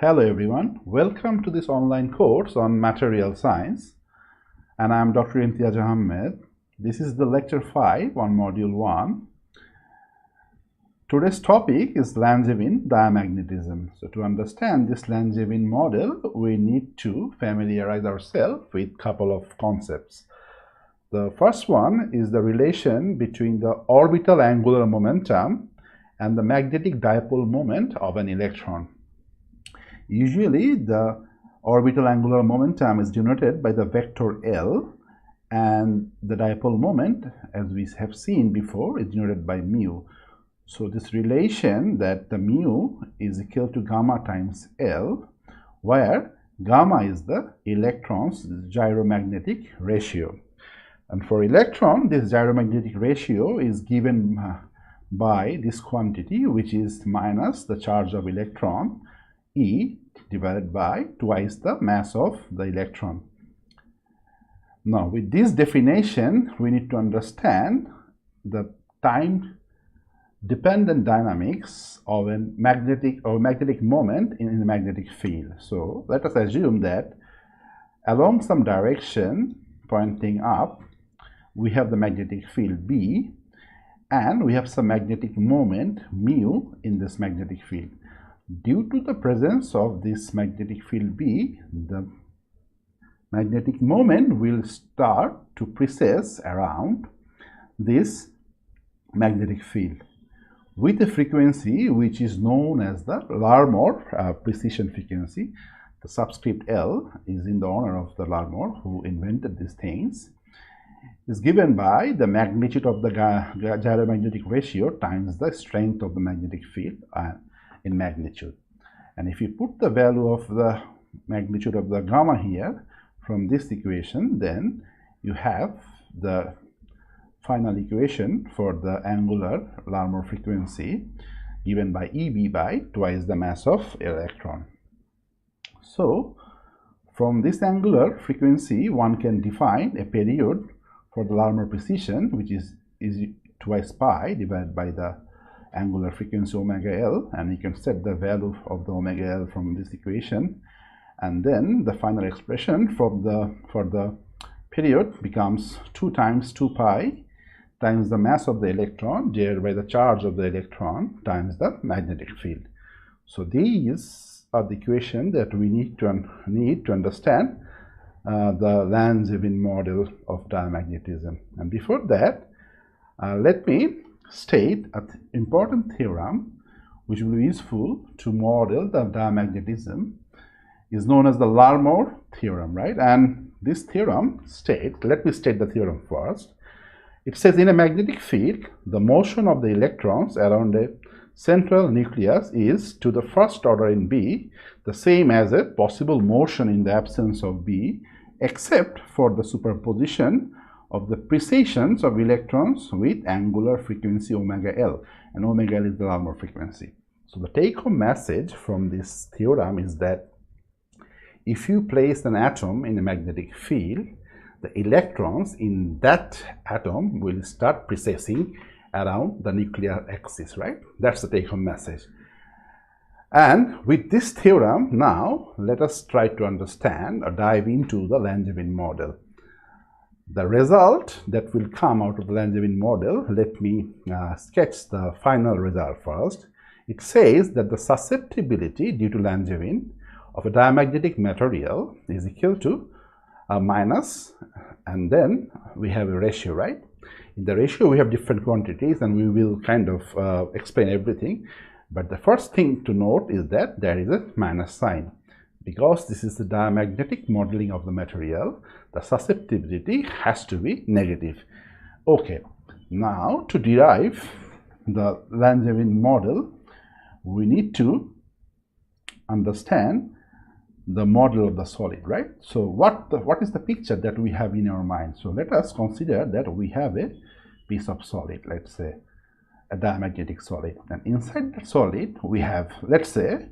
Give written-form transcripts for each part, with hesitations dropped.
Hello everyone, welcome to this online course on material science, and I am Dr. Imtiaz Ahmed. This is the lecture 5 on module 1. Today's topic is Langevin diamagnetism. So to understand this Langevin model, we need to familiarize ourselves with a couple of concepts. The first one is the relation between the orbital angular momentum and the magnetic dipole moment of an electron. Usually, the orbital angular momentum is denoted by the vector L, and the dipole moment, as we have seen before, is denoted by mu. So this relation that the mu is equal to gamma times L, where gamma is the electron's gyromagnetic ratio. And for electron, this gyromagnetic ratio is given by this quantity, which is minus the charge of electron, E, divided by twice the mass of the electron. Now, with this definition, we need to understand the time-dependent dynamics of a magnetic moment in a magnetic field. So, let us assume that along some direction pointing up, we have the magnetic field B, and we have some magnetic moment mu in this magnetic field. Due to the presence of this magnetic field B, the magnetic moment will start to precess around this magnetic field with a frequency which is known as the Larmor precision frequency. The subscript L is in the honor of the Larmor who invented these things. Is given by the magnitude of the gyromagnetic ratio times the strength of the magnetic field in magnitude. And if you put the value of the magnitude of the gamma here from this equation, then you have the final equation for the angular Larmor frequency given by EB by twice the mass of electron. So from this angular frequency, one can define a period for the Larmor precision, which is twice pi divided by the angular frequency omega L, and you can set the value of the omega L from this equation, and then the final expression for the period becomes 2 times 2 pi times the mass of the electron divided by the charge of the electron times the magnetic field. So these are the equations that we need to understand the Langevin model of diamagnetism. And before that, let me state an important theorem which will be useful to model the diamagnetism, is known as the Larmor theorem, right? And this theorem states, let me state the theorem first. It says in a magnetic field, the motion of the electrons around a central nucleus is, to the first order in B, the same as a possible motion in the absence of B, except for the superposition of the precessions of electrons with angular frequency omega L, and omega L is the Larmor frequency. So the take-home message from this theorem is that if you place an atom in a magnetic field, the electrons in that atom will start precessing around the nuclear axis, right? That's the take-home message. And with this theorem, now let us try to understand or dive into the Langevin model. The result that will come out of the Langevin model, let me sketch the final result first. It says that the susceptibility due to Langevin of a diamagnetic material is equal to minus, and then we have a ratio, right? In the ratio, we have different quantities, and we will kind of explain everything. But the first thing to note is that there is a minus sign. Because this is the diamagnetic modeling of the material, the susceptibility has to be negative. Okay, now to derive the Langevin model, we need to understand the model of the solid, right? So what is the picture that we have in our mind? So let us consider that we have a piece of solid, let's say a diamagnetic solid, and inside the solid we have, let's say,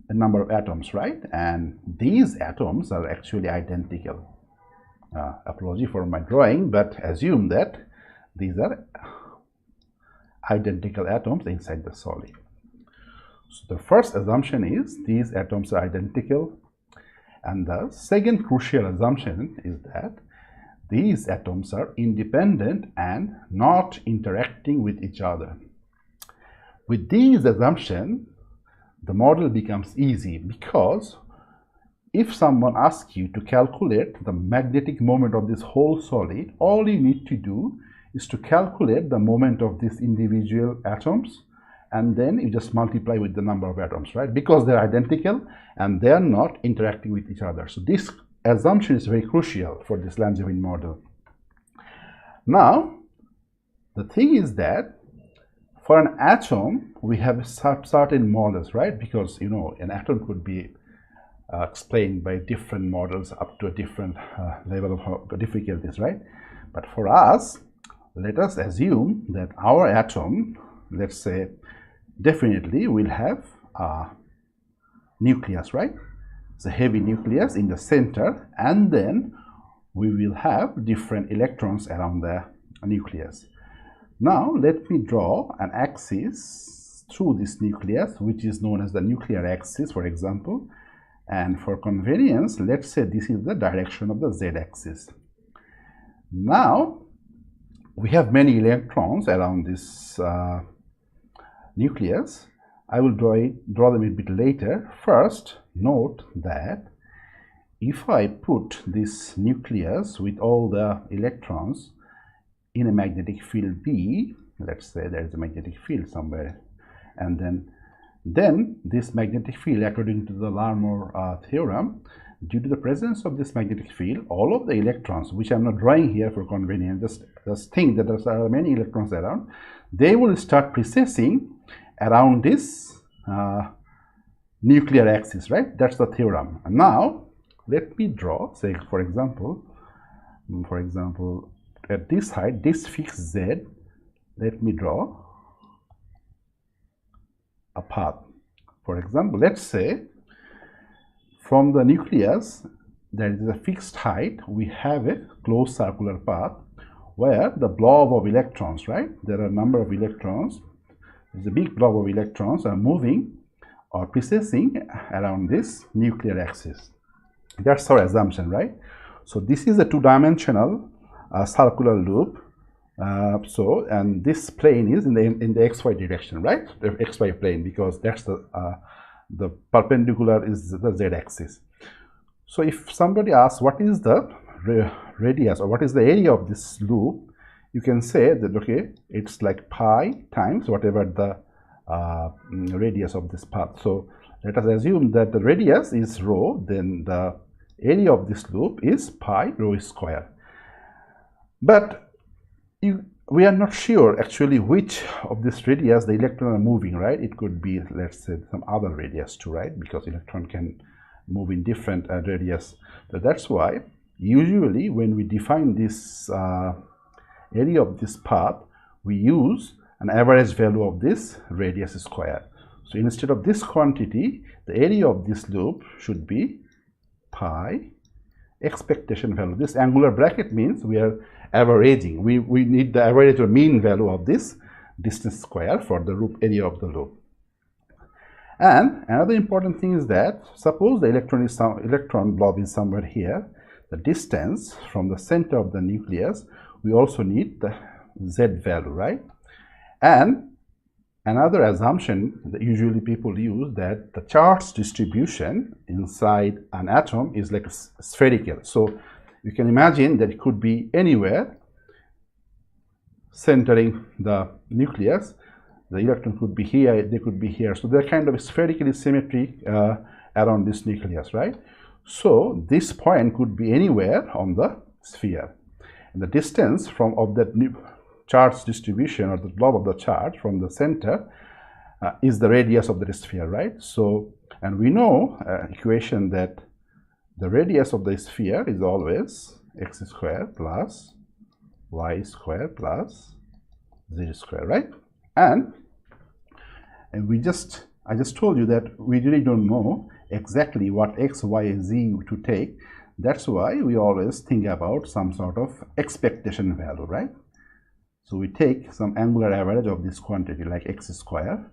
a number of atoms, right? And these atoms are actually identical. Apology for my drawing, but assume that these are identical atoms inside the solid. So the first assumption is these atoms are identical, and the second crucial assumption is that these atoms are independent and not interacting with each other. With these assumptions, the model becomes easy, because if someone asks you to calculate the magnetic moment of this whole solid, all you need to do is to calculate the moment of these individual atoms, and then you just multiply with the number of atoms, right? Because they're identical and they're not interacting with each other. So this assumption is very crucial for this Langevin model. Now, the thing is that for an atom, we have certain models, right? Because, you know, an atom could be explained by different models up to a different level of difficulties, right? But for us, let us assume that our atom, let's say, definitely will have a nucleus, right? It's a heavy nucleus in the center, and then we will have different electrons around the nucleus. Now let me draw an axis through this nucleus, which is known as the nuclear axis, for example. And for convenience, let's say this is the direction of the z-axis. Now we have many electrons around this nucleus. I will draw them a bit later. First, note that if I put this nucleus with all the electrons in a magnetic field B, let's say there is a magnetic field somewhere, and then this magnetic field, according to the Larmor theorem, due to the presence of this magnetic field, all of the electrons, which I'm not drawing here for convenience, just think that there are many electrons around, they will start precessing around this nuclear axis, right? That's the theorem. And now let me draw, say for example, at this height, this fixed z, let me draw a path. For example, let's say from the nucleus there is a fixed height, we have a closed circular path where the blob of electrons, right? There are a number of electrons. There's a big blob of electrons are moving or precessing around this nuclear axis. That's our assumption, right? So this is a two-dimensional circular loop. And this plane is in the xy direction, right? The xy plane, because that's the perpendicular is the z-axis. So if somebody asks what is the radius or what is the area of this loop, you can say that, okay, it's like pi times whatever the radius of this path. So let us assume that the radius is rho, then the area of this loop is pi rho square. But we are not sure actually which of this radius the electron are moving, right? It could be, let's say, some other radius too, right? Because electron can move in different radius. So that's why usually when we define this area of this path, we use an average value of this radius square. So instead of this quantity, the area of this loop should be pi expectation value. This angular bracket means we are averaging. We need the average or mean value of this distance square for the loop area of the loop. And another important thing is that suppose the electron blob is somewhere here, the distance from the center of the nucleus, we also need the z value, right? And another assumption that usually people use, that the charge distribution inside an atom is like spherical. So you can imagine that it could be anywhere centering the nucleus. The electron could be here, they could be here. So they're kind of spherically symmetric around this nucleus, right? So this point could be anywhere on the sphere. And the distance of that charge distribution, or the blob of the charge from the center, is the radius of the sphere, right? So, and we know equation that the radius of the sphere is always x square plus y square plus z square, right? And I just told you that we really don't know exactly what x, y, z to take. That's why we always think about some sort of expectation value, right? So we take some angular average of this quantity like x square.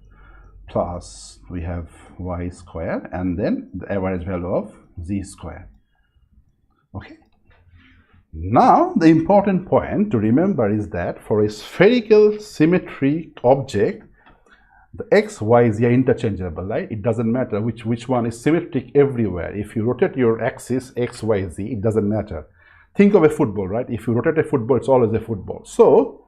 plus we have y square, and then the average value of z square. Okay. Now the important point to remember is that for a spherical symmetric object, the x, y, z are interchangeable, right? It doesn't matter which one is symmetric everywhere. If you rotate your axis x, y, z, it doesn't matter. Think of a football, right? If you rotate a football, it's always a football. So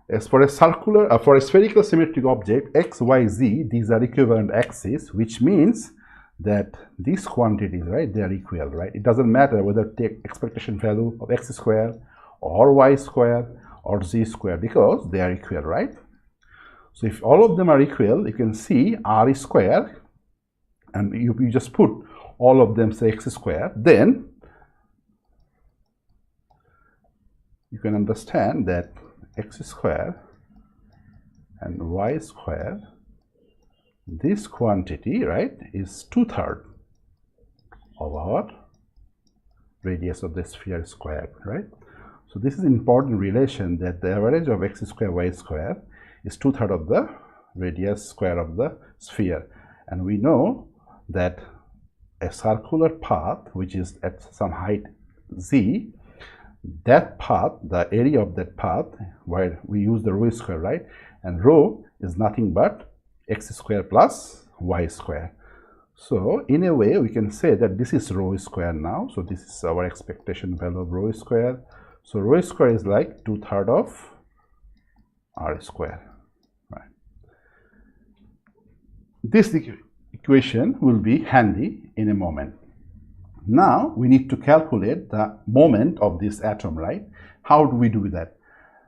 as for a for a spherical symmetric object, x, y, z, these are equivalent axes, which means that these quantities, right, they are equal, right? It doesn't matter whether take expectation value of x square or y square or z square, because they are equal, right? So if all of them are equal, you can see r square, and you just put all of them, say x square, then you can understand that x square and y square, this quantity, right, is 2/3 of our radius of the sphere squared, right? So this is an important relation, that the average of x square, y square is 2/3 of the radius square of the sphere. And we know that a circular path which is at some height z, that path, the area of that path, where we use the rho square, right? And rho is nothing but x square plus y square. So in a way we can say that this is rho square now. So this is our expectation value of rho square. So rho square is like 2/3 of r square, right? This equation will be handy in a moment. Now we need to calculate the moment of this atom, right? How do we do that?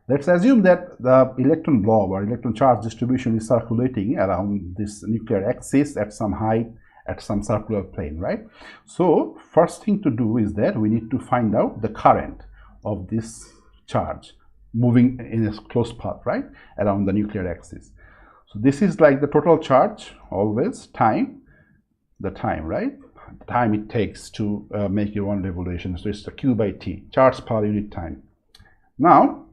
Let's assume that the electron blob or electron charge distribution is circulating around this nuclear axis at some height at some circular plane, right? So first thing to do is that we need to find out the current of this charge moving in a closed path, right, around the nuclear axis. So this is like the total charge, always time, the time, right? The time it takes to make your one revolution. So it's the q by t, charge per unit time. Now,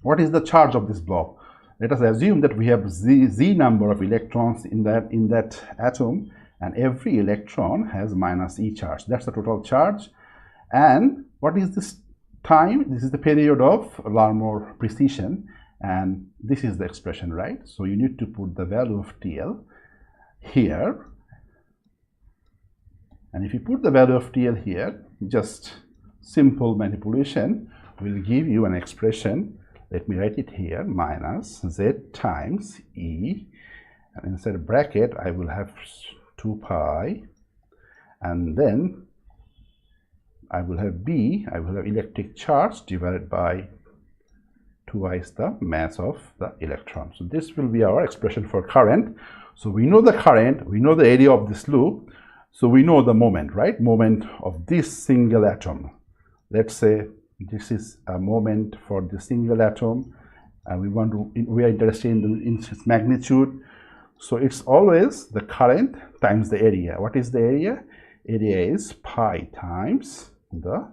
what is the charge of this blob? Let us assume that we have z number of electrons in that atom, and every electron has minus e charge. That's the total charge. And what is this time? This is the period of Larmor precession, and this is the expression, right? So you need to put the value of TL here, and if you put the value of TL here, just simple manipulation will give you an expression. Let me write it here, minus z times E, and inside a bracket I will have 2 pi, and then I will have B, I will have electric charge divided by twice the mass of the electron. So this will be our expression for current. So we know the current, we know the area of this loop, so we know the moment, right? Moment of this single atom. Let's say this is a moment for the single atom, and we are interested in its magnitude. So it's always the current times the area. What is the area? Area is pi times the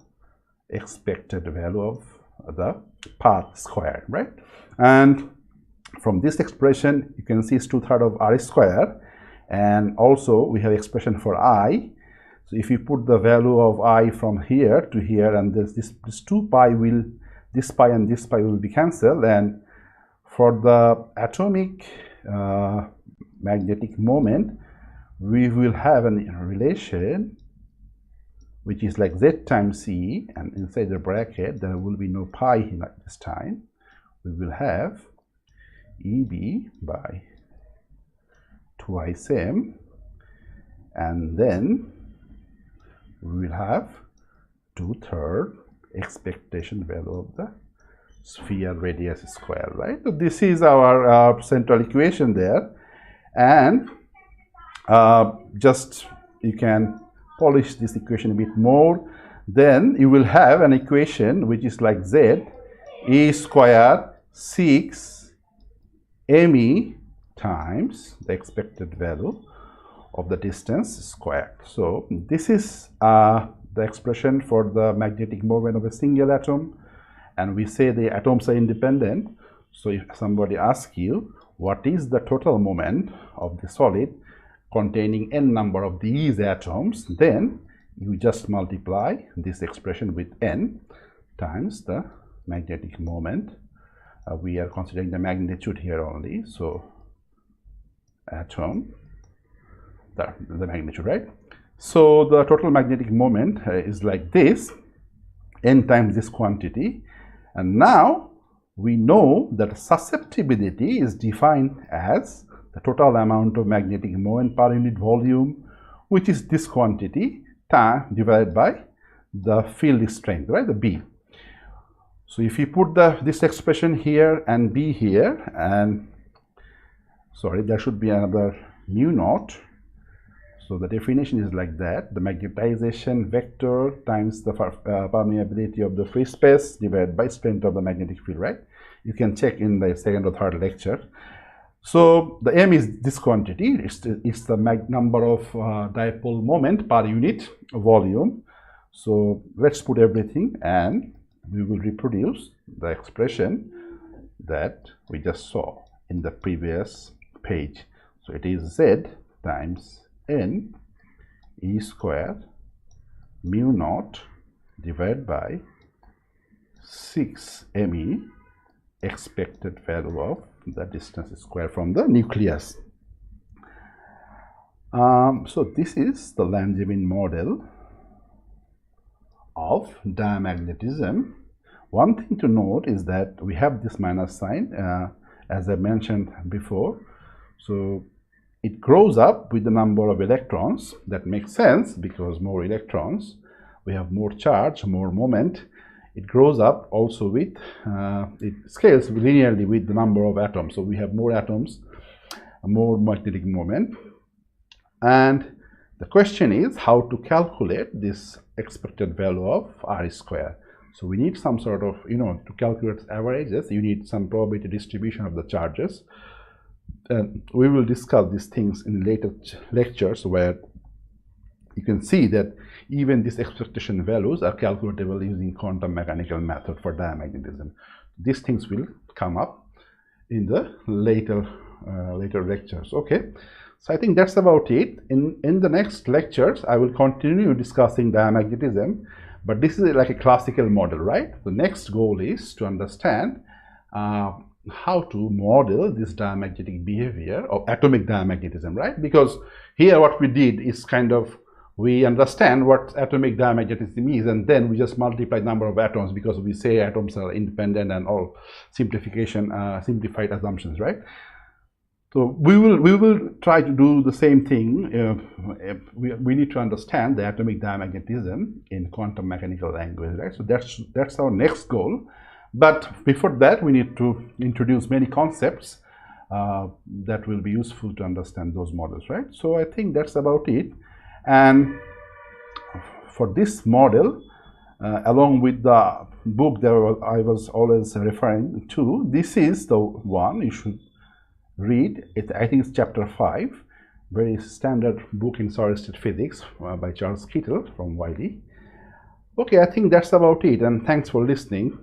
expected value of the path squared, right? And from this expression you can see it's 2/3 of r square, and also we have expression for I. So if you put the value of I from here to here, and this 2 pi will, this pi and this pi will be cancelled, and for the atomic magnetic moment we will have a relation which is like z times E, and inside the bracket there will be no pi here at this time. We will have EB by twice m, and then we will have 2/3 expectation value of the sphere radius square, right? So this is our central equation there, and just you can polish this equation a bit more. Then you will have an equation which is like z E square 6 me times the expected value of the distance squared. So this is the expression for the magnetic moment of a single atom, and we say the atoms are independent. So if somebody asks you what is the total moment of the solid containing n number of these atoms, then you just multiply this expression with n times the magnetic moment. We are considering the magnitude here only, so atom, the magnitude, right? So the total magnetic moment is like this, n times this quantity. And now we know that susceptibility is defined as the total amount of magnetic moment per unit volume, which is this quantity divided by the field strength, right, the B. So if you put this expression here and B here, and sorry, there should be another mu naught. So the definition is like that: the magnetization vector times the permeability of the free space divided by strength of the magnetic field, right? You can check in the second or third lecture. So the M is this quantity. It's the number of dipole moment per unit volume. So let's put everything, and we will reproduce the expression that we just saw in the previous page. So it is Z times N E squared mu naught divided by 6 ME, expected value of the distance square from the nucleus. So this is the Langevin model of diamagnetism. One thing to note is that we have this minus sign, as I mentioned before. So it grows up with the number of electrons. That makes sense, because more electrons, we have more charge, more moment. It grows up also with, it scales linearly with the number of atoms. So we have more atoms, more magnetic moment. And the question is how to calculate this expected value of R square. So we need some sort of, to calculate averages, you need some probability distribution of the charges. And we will discuss these things in later lectures, where you can see that even these expectation values are calculatable using quantum mechanical method for diamagnetism. These things will come up in the later lectures. Okay, so I think that's about it. In the next lectures, I will continue discussing diamagnetism, but this is like a classical model, right? The next goal is to understand how to model this diamagnetic behavior of atomic diamagnetism, right? Because here what we did is kind of, we understand what atomic diamagnetism is, and then we just multiply number of atoms, because we say atoms are independent and all simplified assumptions, right? So we will try to do the same thing. We need to understand the atomic diamagnetism in quantum mechanical language, right? So that's our next goal. But before that, we need to introduce many concepts that will be useful to understand those models, right? So I think that's about it. And for this model, along with the book that I was always referring to, this is the one you should read. I think it's chapter 5, very standard book in solid-state physics by Charles Kittel from Wiley. Okay, I think that's about it, and thanks for listening.